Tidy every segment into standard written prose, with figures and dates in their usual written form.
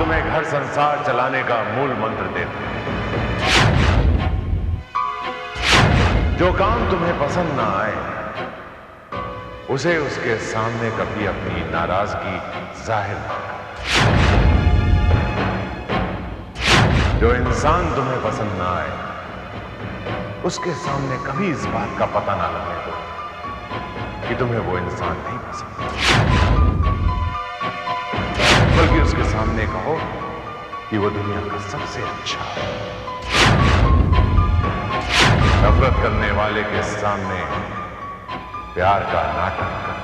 तुम्हें घर संसार चलाने का मूल मंत्र देता हूं। जो काम तुम्हें पसंद ना आए उसे उसके सामने कभी अपनी नाराजगी जाहिर ना करो। जो इंसान तुम्हें पसंद ना आए उसके सामने कभी इस बात का पता ना लगने दो कि तुम्हें वो इंसान नहीं पसंद, बल्कि उसके सामने कहो कि वो दुनिया का सबसे अच्छा है। नफरत करने वाले के सामने प्यार का नाटक कर,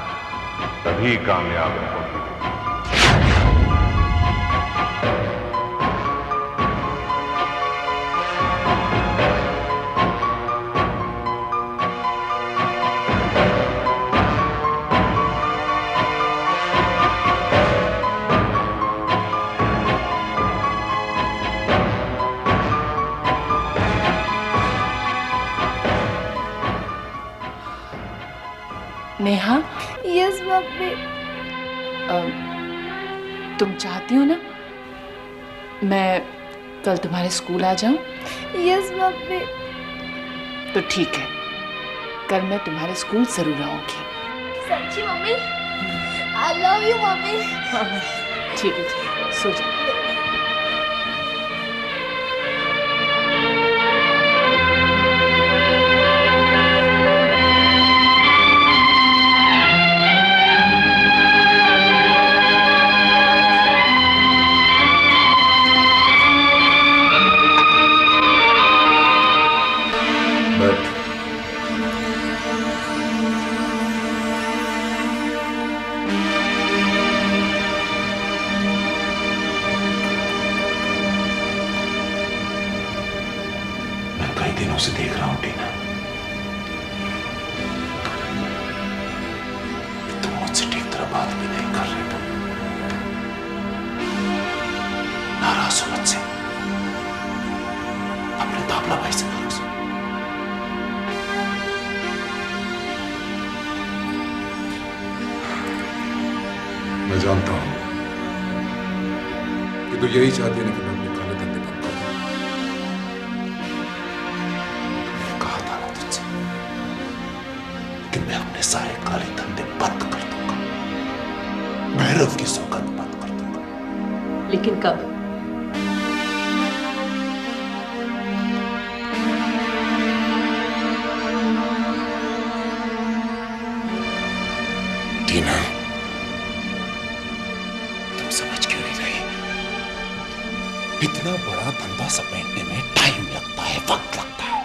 तभी कामयाब होगी। Neha, yes mummy. तुम चाहती हो ना मैं कल तुम्हारे स्कूल आ जाऊं? Yes mummy. तो ठीक है, कल मैं तुम्हारे स्कूल जरूर आऊंगी। सच्ची mummy? I love you mummy. ठीक है, सो जाओ। दिनों से देख रहा हूं टीना, तुम मुझसे ठीक तरह बात भी नहीं कर रहे हो। नाराज हो मुझसे, अपने दाबला भाई से नाराज हो। मैं जानता हूं कि तू यही चाहती है ना कि मैं अपने काले धंधे बंद कर दूं। कि मैं अपने सारे काले धंधे बंद कर दूंगा, भैरव की सौगंध बंद कर दूंगा। लेकिन कब? टीना, तुम समझ क्यों नहीं रही? इतना बड़ा धंधा समेटने में टाइम लगता है, वक्त लगता है।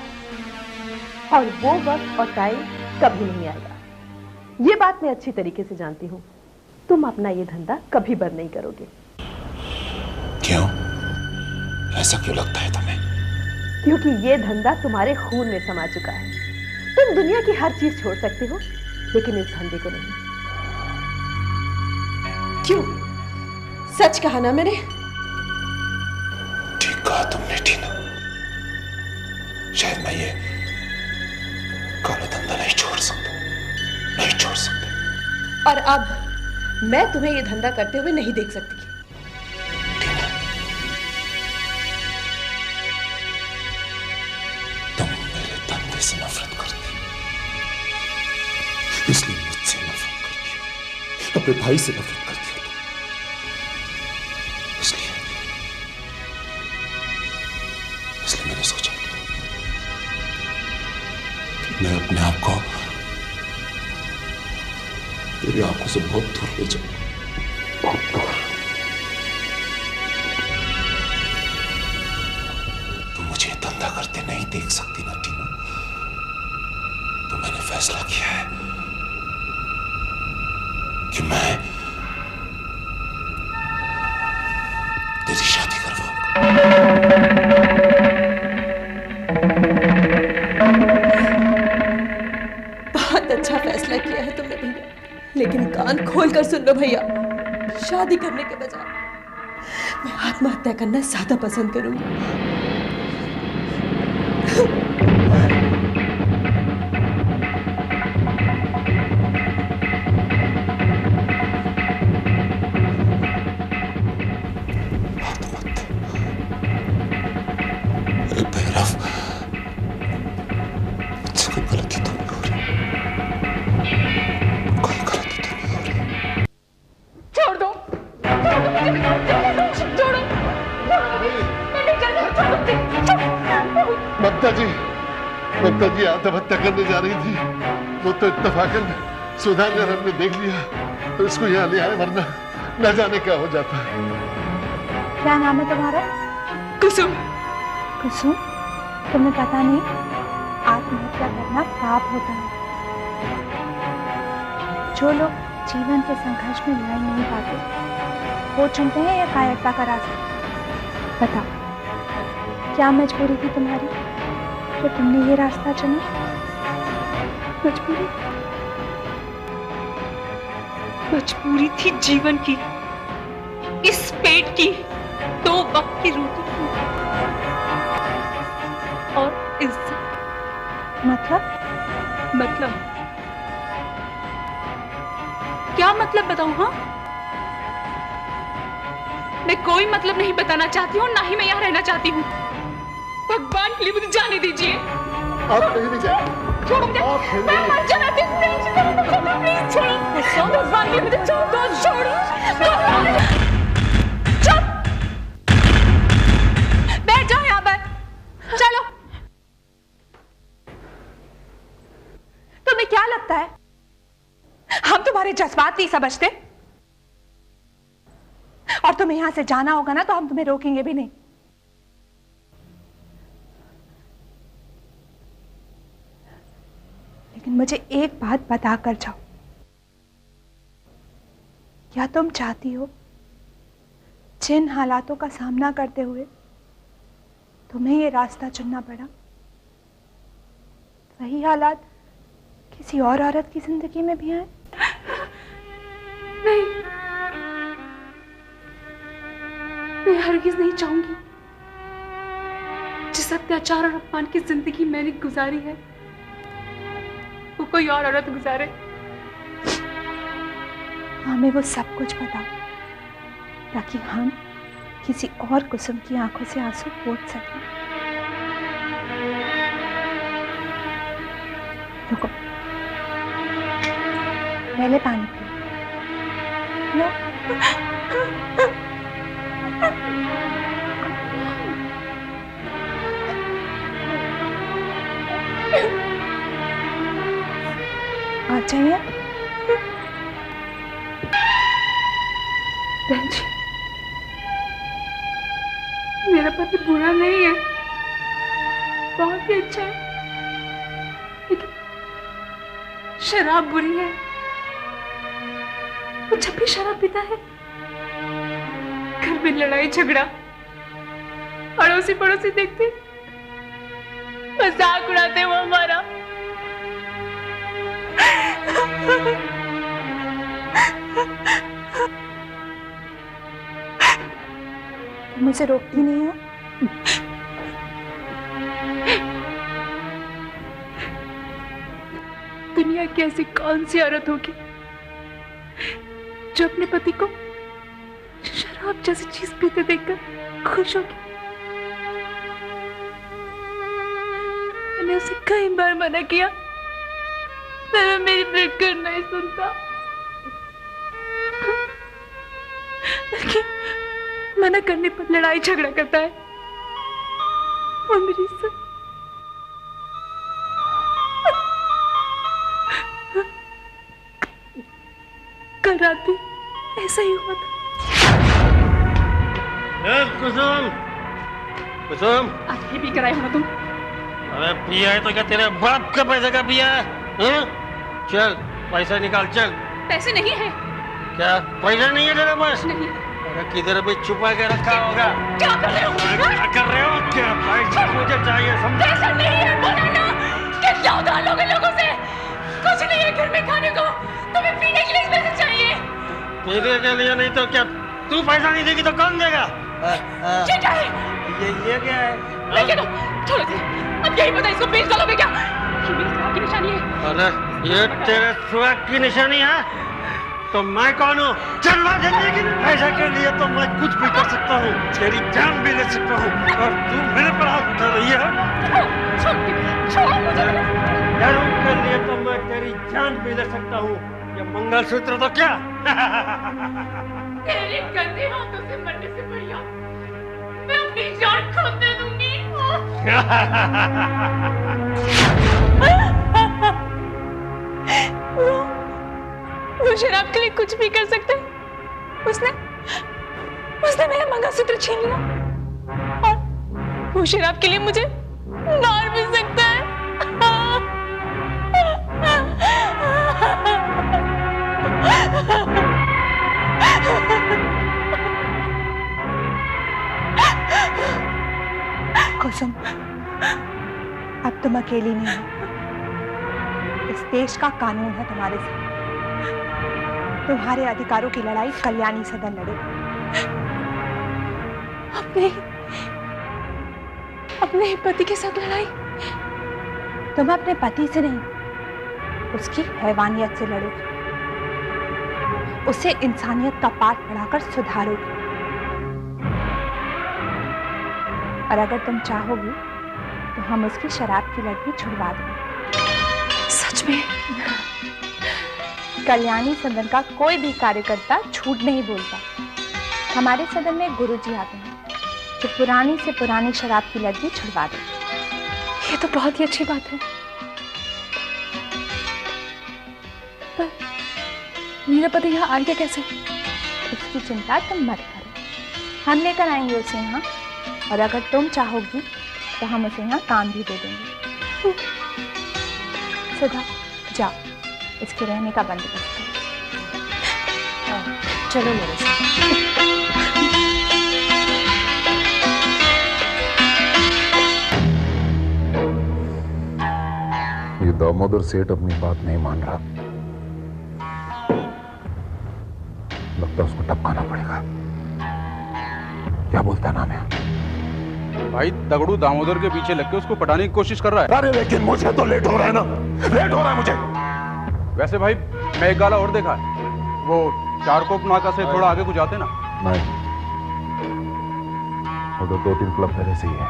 और वो वक्त और टाइम कभी नहीं आएगा, ये बात मैं अच्छी तरीके से जानती हूँ। तुम अपना ये धंधा कभी बंद नहीं करोगे। क्यों? ऐसा क्यों लगता है तुम्हें? क्योंकि ये धंधा तुम्हारे खून में समा चुका है। तुम दुनिया की हर चीज छोड़ सकते हो, लेकिन इस धंधे को नहीं। क्यों? सच कहा ना मैंने? ठीक कहा तुमने टीना। शायद मैं ये काला धंधा नहीं छोड़ सकता, नहीं छोड़ सकता। और अब मैं तुम्हें ये धंधा करते हुए नहीं देख सकती। टीना, तुम मेरे धंधे से नफरत करती, इसलिए मुझसे नफरत करती हो, अपने भाई से नफरत करती हो तुम। इसलिए मैंने सोचा मैं अपने आप को तेरी आंखों से बहुत दूर ले जाऊं, बहुत दूर। तुम मुझे धंधा करते नहीं देख सकती ना टीना। तो मैंने फैसला किया है कि मैं तेरी शादी करवाऊंगा। बहुत अच्छा फैसला किया है तुमने भैया, लेकिन कान खोल कर सुन लो भैया। शादी करने के बजाय मैं आत्महत्या करना ज्यादा पसंद करूंगी। ममता जी आत्महत्या करने जा रही थी। वो तो इत्तेफाकन सुधा ने हमने देख लिया तो इसको यहाँ ले आए, वरना न जाने क्या हो जाता। क्या नाम है तुम्हारा? कुसुम। कुसुम, तुम्हें पता नहीं आत्महत्या करना पाप होता है। जो लोग जीवन के संघर्ष में लड़ नहीं पाते वो चुनते हैं या कायरता का रास्ता। बताओ, क्या मजबूरी थी तुम्हारी जो तुमने ये रास्ता चुना? मजबूरी थी जीवन की, इस पेट की, 2 वक्त की रोटी की और इज्जत। मतलब क्या मतलब बताऊं? हाँ, मैं कोई मतलब नहीं बताना चाहती हूँ, ना ही मैं यहाँ रहना चाहती हूँ। भगवान के लिए मुझे जाने दीजिए। आप कहीं नहीं जाएंगे। छोड़ो मुझे, मैं मर जाना प्लीज छोड़ो। भगवान के लिए मुझे छोड़ो। चुप, बैठ जाओ यहाँ पर। चलो। तुम्हें क्या लगता है हम तुम्हारे जज्बात नहीं समझते? और तुम्हें यहां से जाना होगा ना तो हम तुम्हें रोकेंगे भी नहीं। लेकिन मुझे एक बात बता कर जाओ, क्या तुम चाहती हो जिन हालातों का सामना करते हुए तुम्हें ये रास्ता चुनना पड़ा, वही हालात किसी और औरत की जिंदगी में भी आए? नहीं, मैं हरगिज नहीं चाहूंगी जिस अत्याचार और अपमान की जिंदगी मैंने गुजारी है वो कोई और औरत गुजारे। हमें वो सब कुछ बताओ ताकि हम किसी और कुसुम की आंखों से आंसू पोंछ सकें। रुको, पहले पानी पियो। आ जाइए। बहन जी, मेरा पति बुरा नहीं है, बहुत ही अच्छा है, लेकिन शराब बुरी है। वो जब भी शराब पीता है घर में लड़ाई झगड़ा, अड़ोसी पड़ोसी देखते मजाक उड़ाते वो हमारा। मुझे रोकती नहीं हो? दुनिया की ऐसी कौन सी औरत होगी जो अपने पति को शराब जैसी चीज पीते देखकर खुश होगी? मैंने उसे कई बार मना किया, पर मेरी बिल्कुल नहीं सुनता। लेकिन मना करने पर लड़ाई झगड़ा करता है। और मेरी इज्जत कल रात भी ऐसा ही हुआ था। कुसुम, कुसुम, आज ये भी कराए हो ना तुम? अरे पिया है तो क्या तेरे बाप का पैसे का पिया है? चल पैसा निकाल, चल। पैसे नहीं है। क्या पैसा नहीं है तेरे पास? नहीं। अरे किधर भी छुपा के रखा होगा। क्या कर रहे हो? क्या कर रहे हो? क्या पैसा मुझे चाहिए, समझे? पैसा नहीं है, बोला ना। कितना उधार लोगे लोगों से? कुछ नहीं है घर में खाने को, तुम्हें पीने के लिए पैसे चाहिए। पीने के लिए नहीं तो क्या तू पैसा नहीं देगी तो कौन देगा? ये क्या है? ये क्या है? लेकिन छोड़ो जी, अब यही पता, इसको बेच डालोगे क्या? ये मेरी सुहाग की निशानी है। अरे ये तेरे सुहाग की निशानी है तो मैं कौन हूँ? चल ना जिंदगी, पैसा के लिए तो मैं कुछ भी कर सकता हूँ, तेरी जान भी ले सकता हूँ, और तू मेरे पर हाथ उठा रही है। छोड़ो मुझे। यारों के लिए तो मैं तेरी जान भी ले सकता हूँ, ये मंगलसूत्र तो क्या? तेरे गंदे हाथों से मरने से बढ़िया मैं अपनी जान खो दे दूंगी। वो शराब के लिए कुछ भी कर सकता है। उसने मेरा मंगलसूत्र छीन लिया और वो शराब के लिए मुझे मार भी सकता है। कुसुम, अब तुम अकेली नहीं हो। इस देश का कानून है तुम्हारे साथ। तुम्हारे अधिकारों की लड़ाई कल्याणी सदन लड़ेगी। अपने पति के साथ लड़ाई? तुम अपने पति से नहीं, उसकी हैवानियत से लड़ोगी। उसे इंसानियत का पाठ पढ़ाकर सुधारोगी। और अगर तुम चाहोगी तो हम उसकी शराब की लत भी छुड़वा देंगे। सच में? कल्याणी सदन का कोई भी कार्यकर्ता झूठ नहीं बोलता। हमारे सदन में गुरुजी आते हैं जो पुरानी से पुरानी शराब की लत भी छुड़वा देते। ये तो बहुत ही अच्छी बात है। पर मेरा पति यहाँ आ गया कैसे? उसकी चिंता तुम मत करो, हम लेकर आएंगे उसे यहाँ। और अगर तुम चाहोगी तो हम उसे यहाँ काम भी दे देंगे। सुधा, जाओ इसके रहने का बंदोबस्त करो। चलो मेरे साथ। ये दामोदर सेठ अपनी बात नहीं मान रहा। लगता उसको टपकाना पड़ेगा। क्या बोलता नाम है? भाई दगड़ू दामोदर के पीछे लग के उसको पटाने की कोशिश कर रहा है। अरे लेकिन मुझे तो लेट हो रहा है ना, लेट हो रहा है मुझे। वैसे भाई मैं एक गाला और देखा है, वो चारकोप नाका से थोड़ा आगे कुछ जाते ना। नहीं, उधर 2-3 क्लब पहले से ही है।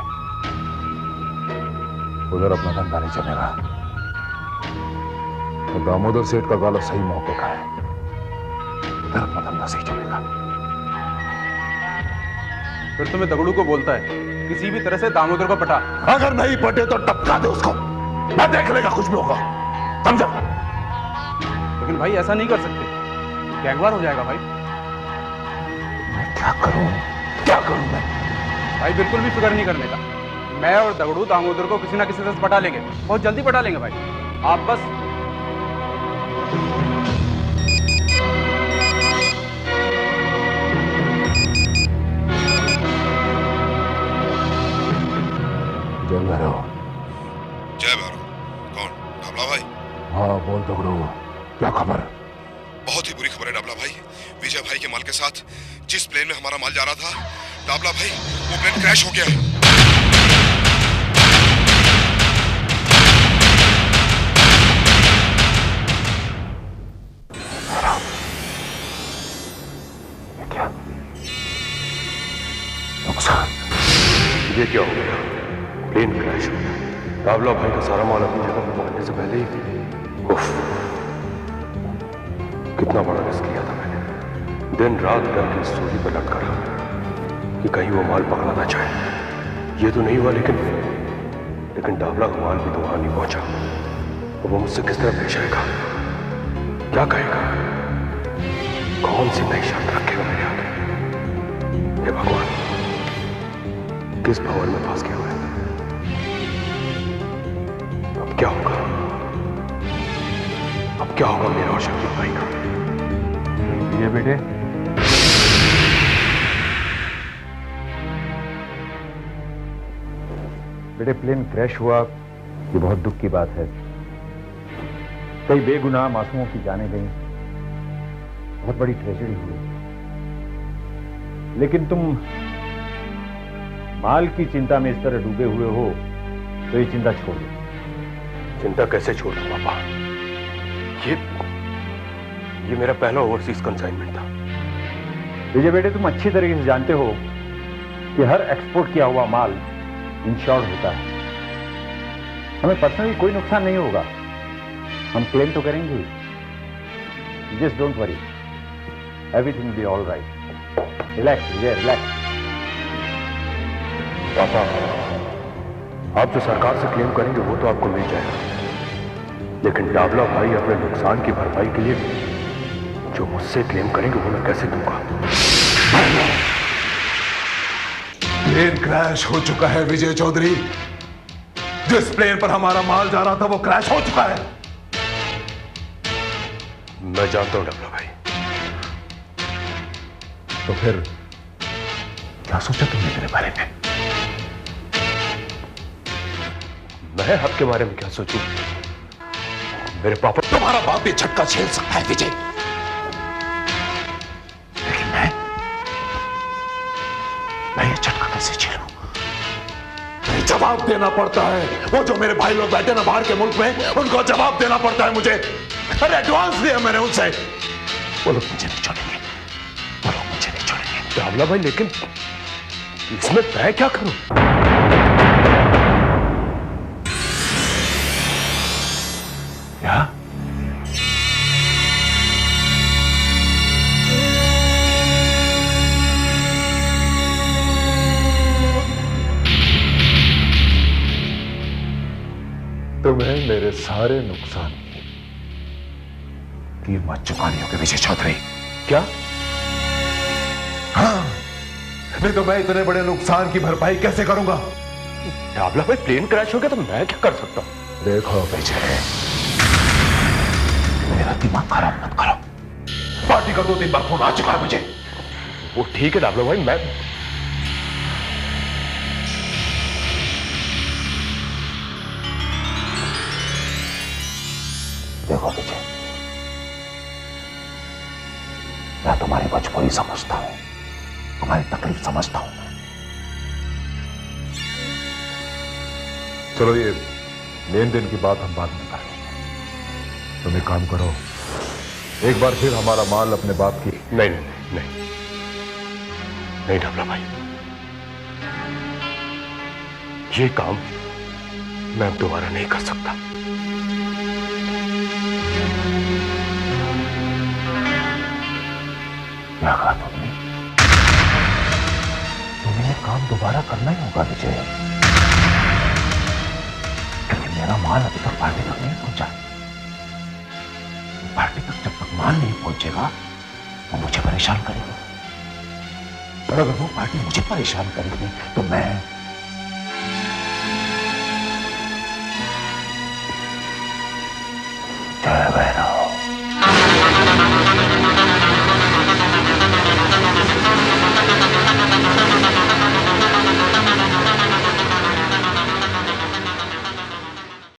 उधर अपना धंधा नहीं चलेगा। तो दामोदर सेठ का गाला सही मौके का है। उधर अपना धंधा सही चलेगा। फिर तुम्हें दगड़ू को बोलता है किसी भी तरह से दामोदर को पटा। अगर नहीं पटे तो टपका दे उसको, मैं देख लेगा कुछ भी होगा, समझा? लेकिन भाई ऐसा नहीं कर सकते, गैंगवार हो जाएगा भाई। मैं क्या करूं, क्या करूं मैं? भाई बिल्कुल भी फिक्र नहीं करने का। मैं और दगड़ू दामोदर को किसी ना किसी से पटा लेंगे, बहुत जल्दी पटा लेंगे भाई। आप बस जय भैरव। जय भैरव। कौन? डाबला भाई? हाँ बोल दगड़ू, क्या खबर? बहुत ही बुरी खबर है डाबला भाई। विजय भाई के माल के साथ जिस प्लेन में हमारा माल जा रहा था, डाबला भाई वो प्लेन क्रैश हो गया है। क्या नुकसान? ये क्या हो गया? प्लेन क्रैश हो गया। डाबला भाई का सारा माल अपनी जगह पर पहुंचने से पहले ही उफ, कितना बड़ा रिस्क लिया था मैंने। दिन रात डर की सूली पर लटका रहा कि कहीं वो माल पकड़ा ना जाए। ये तो नहीं हुआ, लेकिन डाबला का माल भी तो वहां नहीं पहुंचा। और वो मुझसे किस तरह पेश आएगा, क्या कहेगा, कौन सी नई शर्त रखेगा मेरे आगे? हे भगवान, किस भंवर में फंस गया हुआ है? अब क्या होगा? अब क्या होगा मेरा और शक्ति भाई का? ये बेटे, प्लेन क्रैश हुआ, ये बहुत दुख की बात है। कई बेगुनाह मासूमों की जानें गई, बहुत बड़ी ट्रेजेडी हुई। लेकिन तुम माल की चिंता में इस तरह डूबे हुए हो तो ये चिंता छोड़ दो। चिंता कैसे छोड़ दूं पापा? ये मेरा पहला ओवरसीज कंसाइनमेंट था। विजय बेटे, तुम अच्छी तरीके से जानते हो कि हर एक्सपोर्ट किया हुआ माल इंश्योर्ड होता है। हमें पर्सनली कोई नुकसान नहीं होगा, हम क्लेम तो करेंगे। Just don't worry, everything will be all right. Relax Vijay, relax. पापा, आप जो सरकार से क्लेम करेंगे वो तो आपको मिल जाएगा, लेकिन डाबला भाई अपने नुकसान की भरपाई के लिए जो मुझसे क्लेम करेंगे वो मैं कैसे दूंगा? प्लेन क्रैश हो चुका है विजय चौधरी। जिस प्लेन पर हमारा माल जा रहा था वो क्रैश हो चुका है। मैं जानता हूं डाबला भाई। तो फिर क्या सोचा तुमने मेरे बारे में? मैं आपके बारे में क्या सोचूं? मेरे पापा। तुम्हारा बाप भी झटका झेल सकता है विजय, लेकिन मैं ये झटका कैसे झेलूं? जवाब देना पड़ता है। वो जो मेरे भाई लोग बैठे ना बाहर के मुल्क में, उनको जवाब देना पड़ता है मुझे। अरे एडवांस दिया मैंने उनसे। वो लोग मुझे नहीं छोड़ेंगे, वो लोग मुझे नहीं छोड़ेंगे। डाबला भाई लेकिन इसमें मैं क्या करूं? क्या? तुम्हें मेरे सारे नुकसान की कीमत चुकानी होगी विजय चौधरी। क्या? हाँ, नहीं तो मैं इतने बड़े नुकसान की भरपाई कैसे करूंगा? डाबला भाई प्लेन क्रैश हो गया तो मैं क्या कर सकता हूं? देखो विजय, मेरा दिमाग खराब मत करो। पार्टी का 2-3 बार फोन आ चुका है मुझे। वो ठीक है डाबला भाई, मैं देखो विजय, मैं तुम्हारी मजबूरी समझता हूं, तुम्हारी तकलीफ समझता हूं। चलो ये लेन देन की बात हम बाद में कर लेंगे। तुम एक काम करो, एक बार फिर हमारा माल अपने बाप की। नहीं नहीं नहीं नहीं डाबला भाई, ये काम मैं अब दोबारा नहीं कर सकता। क्या कहा तुमने? तुम्हें ये काम दोबारा करना ही होगा विजय, क्योंकि मेरा माल अभी तक पार्टी तक नहीं पहुंचा। पार्टी तक जब तक माल नहीं पहुंचेगा वो मुझे परेशान करेगी, और अगर वो पार्टी मुझे परेशान करेगी तो मैं